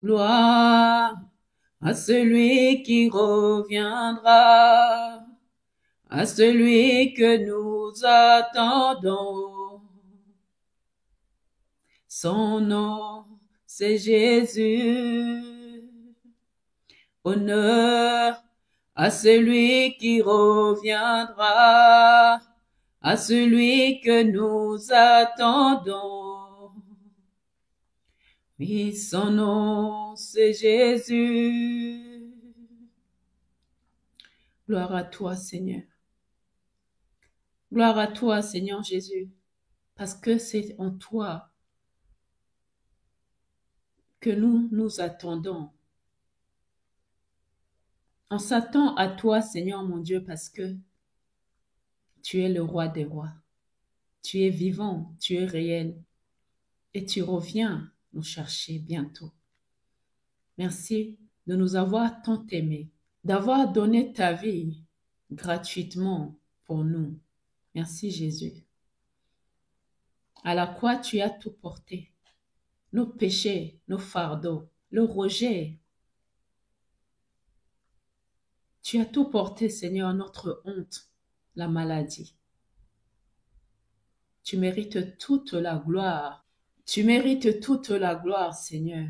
Gloire à celui qui reviendra, à celui que nous attendons. Son nom, c'est Jésus. Honneur à celui qui reviendra, à celui que nous attendons. Oui, son nom, c'est Jésus. Gloire à toi, Seigneur. Gloire à toi, Seigneur Jésus, parce que c'est en toi que nous nous attendons. On s'attend à toi, Seigneur mon Dieu, parce que tu es le roi des rois. Tu es vivant, tu es réel et tu reviens nous chercher bientôt. Merci de nous avoir tant aimés, d'avoir donné ta vie gratuitement pour nous. Merci Jésus. À la croix, tu as tout porté. Nos péchés, nos fardeaux, le rejet. Tu as tout porté, Seigneur, notre honte, la maladie. Tu mérites toute la gloire. Tu mérites toute la gloire, Seigneur.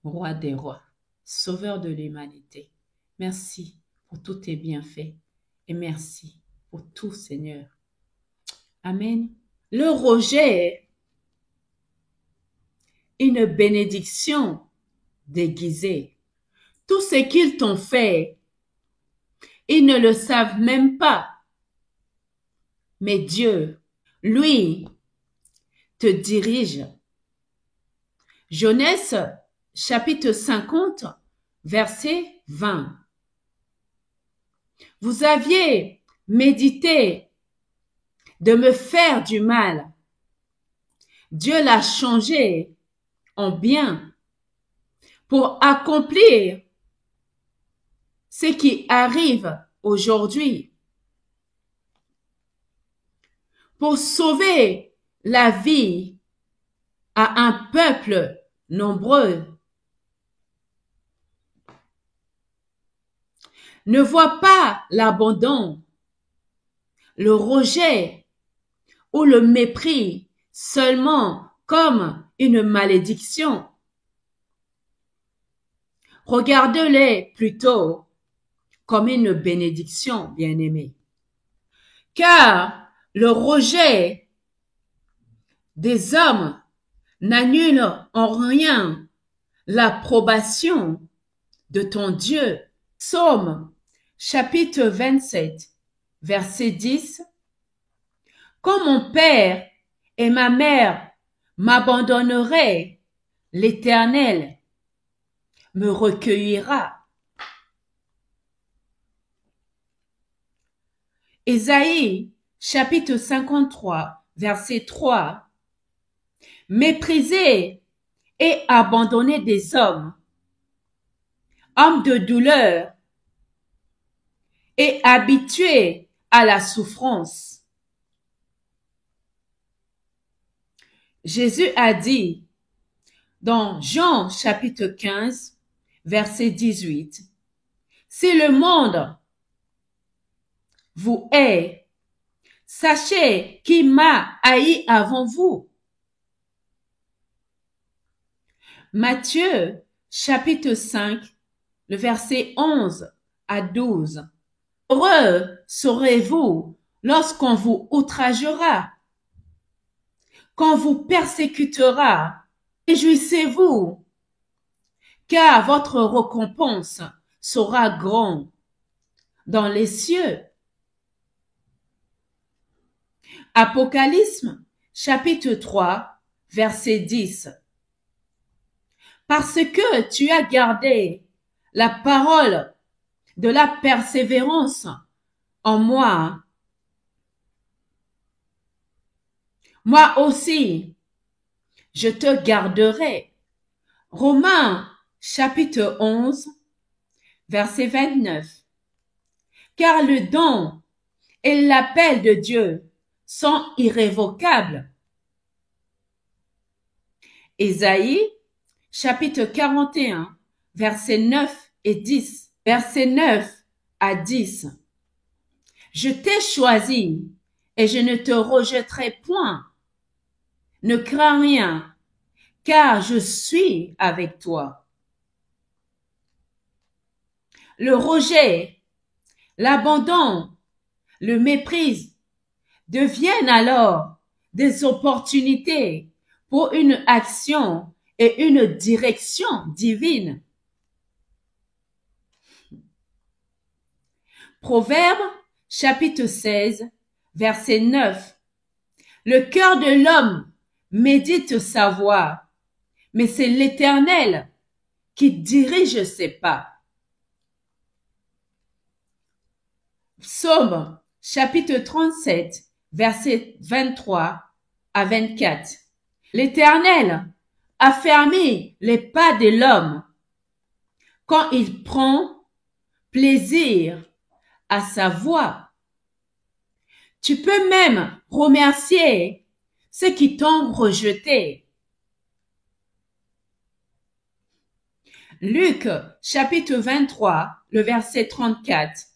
Roi des rois, sauveur de l'humanité. Merci pour tous tes bienfaits et merci pour tout, Seigneur. Amen. Le rejet est une bénédiction déguisée. Tout ce qu'ils t'ont fait, ils ne le savent même pas. Mais Dieu, lui, te dirige. Genèse chapitre 50, verset 20. Vous aviez médité de me faire du mal. Dieu l'a changé en bien pour accomplir ce qui arrive aujourd'hui, pour sauver la vie à un peuple nombreux. Ne vois pas l'abandon, le rejet ou le mépris seulement comme une malédiction. Regarde-les plutôt comme une bénédiction, bien-aimé. Car le rejet des hommes n'annule en rien l'approbation de ton Dieu. Psaume chapitre 27, verset 10. Quand mon père et ma mère m'abandonneraient, l'Éternel me recueillera. Ésaïe chapitre 53, verset 3. Méprisé et abandonné des hommes, homme de douleur et habitué à la souffrance. Jésus a dit dans Jean chapitre 15, verset 18, si le monde vous hait, sachez qui m'a haï avant vous. Matthieu chapitre 5, le verset 11 à 12. Heureux serez-vous lorsqu'on vous outragera, qu'on vous persécutera. Réjouissez-vous, car votre récompense sera grande dans les cieux. Apocalypse chapitre 3, verset 10. Parce que tu as gardé la parole de la persévérance en moi, moi aussi, je te garderai. Romains chapitre 11, verset 29. Car le don et l'appel de Dieu sont irrévocables. Ésaïe chapitre 41, versets 9 et 10. Versets 9 à 10. Je t'ai choisi et je ne te rejetterai point. Ne crains rien, car je suis avec toi. Le rejet, l'abandon, le mépris deviennent alors des opportunités pour une action et une direction divine. Proverbe, chapitre 16, verset 9. Le cœur de l'homme médite sa voie, mais c'est l'Éternel qui dirige ses pas. Psaume, chapitre 37, verset 23 à 24. L'Éternel a fermé les pas de l'homme quand il prend plaisir à sa voix. Tu peux même remercier ceux qui t'ont rejeté. Luc, chapitre 23, le verset 34.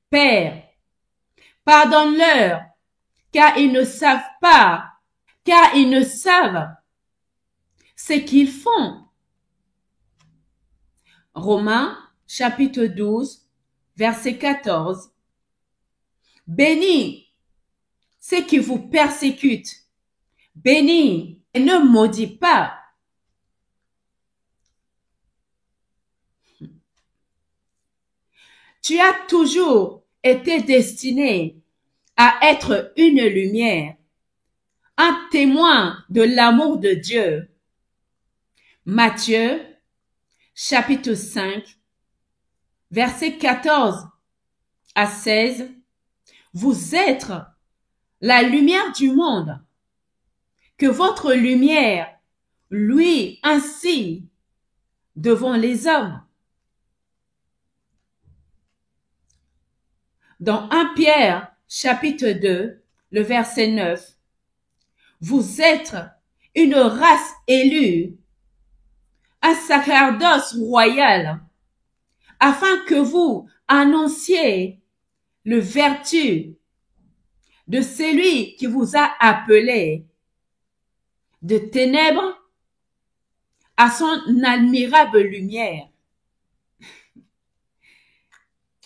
Père, pardonne-leur, car ils ne savent ce qu'ils font. Romains, chapitre 12, verset 14. Bénis ceux qui vous persécutent. Bénis et ne maudis pas. Tu as toujours été destiné à être une lumière, un témoin de l'amour de Dieu. Matthieu, chapitre 5, verset 14 à 16. Vous êtes la lumière du monde. Que votre lumière luise ainsi devant les hommes. Dans 1 Pierre, chapitre 2, le verset 9, vous êtes une race élue, un sacerdoce royal, afin que vous annonciez le vertu de celui qui vous a appelé de ténèbres à son admirable lumière.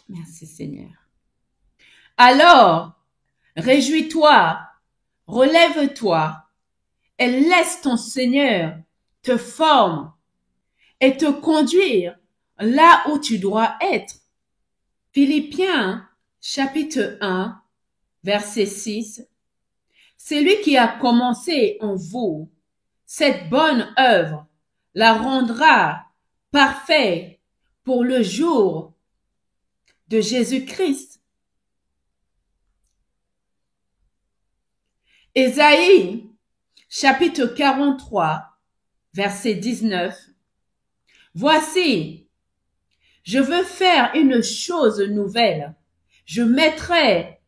Merci Seigneur. Alors, réjouis-toi, relève-toi et laisse ton Seigneur te former et te conduire là où tu dois être. Philippiens, chapitre 1, verset 6. Celui qui a commencé en vous cette bonne œuvre la rendra parfaite pour le jour de Jésus-Christ. Ésaïe, chapitre 43, verset 19. Voici, je veux faire une chose nouvelle. Je mettrai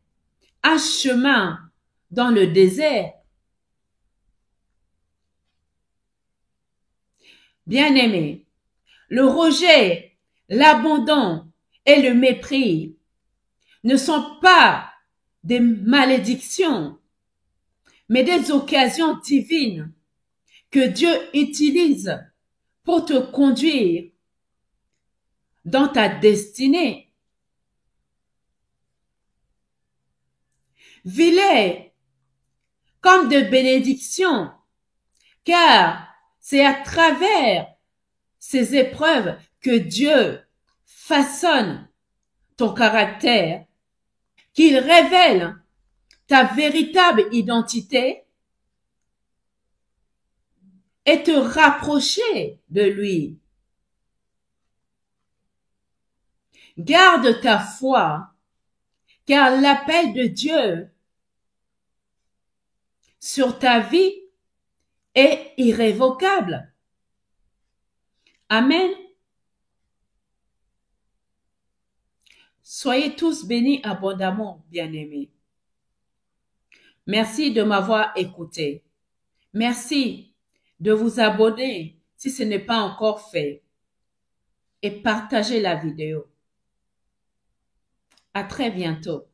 un chemin dans le désert. Bien-aimé, le rejet, l'abandon et le mépris ne sont pas des malédictions, mais des occasions divines que Dieu utilise pour te conduire dans ta destinée. Vis-les comme de bénédictions, car c'est à travers ces épreuves que Dieu façonne ton caractère, qu'il révèle ta véritable identité et te rapprocher de lui. Garde ta foi, car l'appel de Dieu sur ta vie est irrévocable. Amen. Soyez tous bénis abondamment, bien-aimés. Merci de m'avoir écouté. Merci de vous abonner si ce n'est pas encore fait et partagez la vidéo. À très bientôt.